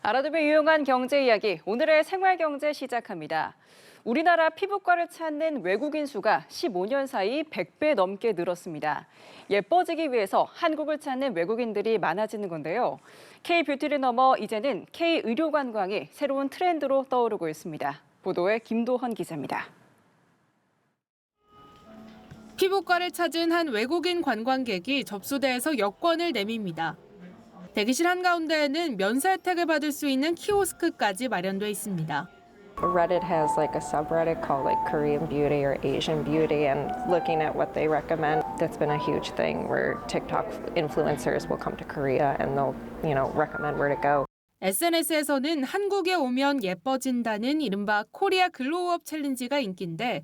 알아두면 유용한 경제 이야기, 오늘의 생활경제 시작합니다. 우리나라 피부과를 찾는 외국인 수가 15년 사이 100배 넘게 늘었습니다. 예뻐지기 위해서 한국을 찾는 외국인들이 많아지는 건데요. K-뷰티를 넘어 이제는 K-의료 관광이 새로운 트렌드로 떠오르고 있습니다. 보도에 김도헌 기자입니다. 피부과를 찾은 한 외국인 관광객이 접수대에서 여권을 내밉니다. 대기실 한가운데에는 면세 혜택을 받을 수 있는 키오스크까지 마련돼 있습니다. Reddit has like a subreddit called like Korean beauty or Asian beauty, and looking at what they recommend, that's been a huge thing where TikTok influencers will come to Korea and they'll, recommend where to go. SNS에서는 한국에 오면 예뻐진다는 이른바 코리아 글로우업 챌린지가 인기인데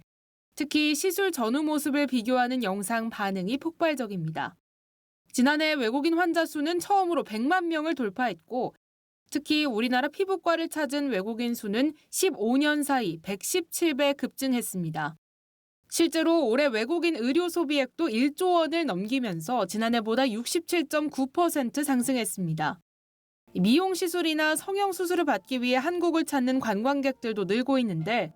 특히 시술 전후 모습을 비교하는 영상 반응이 폭발적입니다. 지난해 외국인 환자 수는 처음으로 100만 명을 돌파했고 특히 우리나라 피부과를 찾은 외국인 수는 15년 사이 117배 급증했습니다. 실제로 올해 외국인 의료 소비액도 1조 원을 넘기면서 지난해보다 67.9% 상승했습니다. 미용 시술이나 성형 수술을 받기 위해 한국을 찾는 관광객들도 늘고 있는데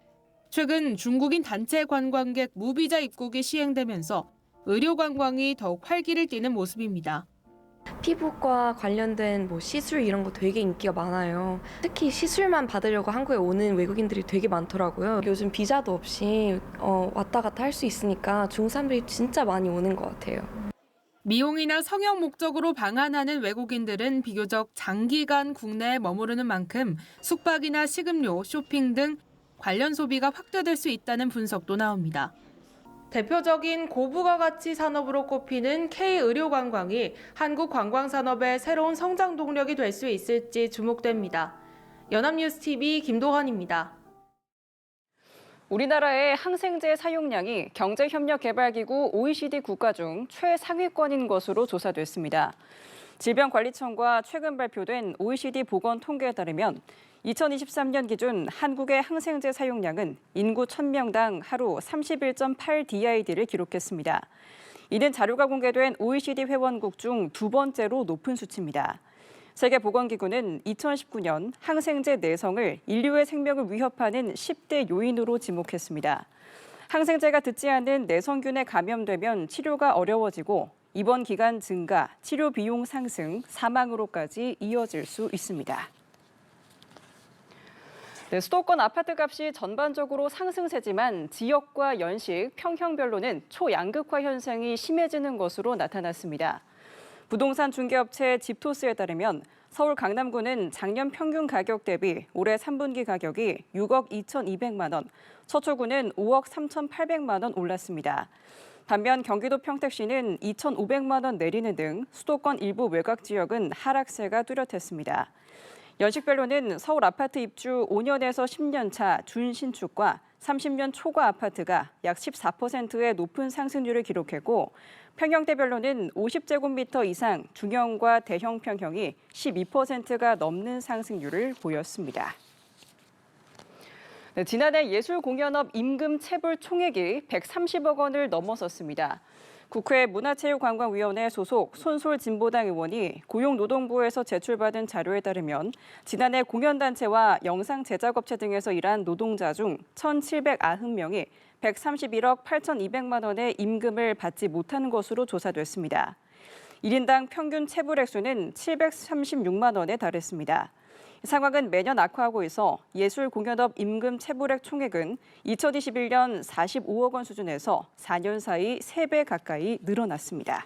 최근 중국인 단체 관광객 무비자 입국이 시행되면서 의료 관광이 더욱 활기를 띠는 모습입니다. 피부과 관련된 시술 이런 거 되게 인기가 많아요. 특히 시술만 받으려고 한국에 오는 외국인들이 되게 많더라고요. 요즘 비자도 없이 왔다 갔다 할 수 있으니까 중국 사람들이 진짜 많이 오는 것 같아요. 미용이나 성형 목적으로 방한하는 외국인들은 비교적 장기간 국내에 머무르는 만큼 숙박이나 식음료, 쇼핑 등 관련 소비가 확대될 수 있다는 분석도 나옵니다. 대표적인 고부가가치 산업으로 꼽히는 K-의료 관광이 한국 관광 산업의 새로운 성장 동력이 될 수 있을지 주목됩니다. 연합뉴스TV 김도헌입니다. 우리나라의 항생제 사용량이 경제협력개발기구 OECD 국가 중 최상위권인 것으로 조사됐습니다. 질병관리청과 최근 발표된 OECD 보건 통계에 따르면 2023년 기준 한국의 항생제 사용량은 인구 1000명당 하루 31.8DID를 기록했습니다. 이는 자료가 공개된 OECD 회원국 중 두 번째로 높은 수치입니다. 세계보건기구는 2019년 항생제 내성을 인류의 생명을 위협하는 10대 요인으로 지목했습니다. 항생제가 듣지 않는 내성균에 감염되면 치료가 어려워지고 입원 기간 증가, 치료 비용 상승, 사망으로까지 이어질 수 있습니다. 네, 수도권 아파트 값이 전반적으로 상승세지만 지역과 연식, 평형별로는 초양극화 현상이 심해지는 것으로 나타났습니다. 부동산 중개업체 집토스에 따르면 서울 강남구는 작년 평균 가격 대비 올해 3분기 가격이 6억 2,200만 원, 서초구는 5억 3,800만 원 올랐습니다. 반면 경기도 평택시는 2,500만 원 내리는 등 수도권 일부 외곽 지역은 하락세가 뚜렷했습니다. 연식별로는 서울 아파트 입주 5년에서 10년 차 준신축과 30년 초과 아파트가 약 14%의 높은 상승률을 기록했고 평형대별로는 50제곱미터 이상 중형과 대형 평형이 12%가 넘는 상승률을 보였습니다. 네, 지난해 예술공연업 임금 체불 총액이 130억 원을 넘어섰습니다. 국회 문화체육관광위원회 소속 손솔진보당 의원이 고용노동부에서 제출받은 자료에 따르면 지난해 공연단체와 영상 제작업체 등에서 일한 노동자 중 1,790명이 131억 8,200만 원의 임금을 받지 못한 것으로 조사됐습니다. 1인당 평균 체불 액수는 736만 원에 달했습니다. 상황은 매년 악화하고 있어 예술공연업 임금 체불액 총액은 2021년 45억 원 수준에서 4년 사이 3배 가까이 늘어났습니다.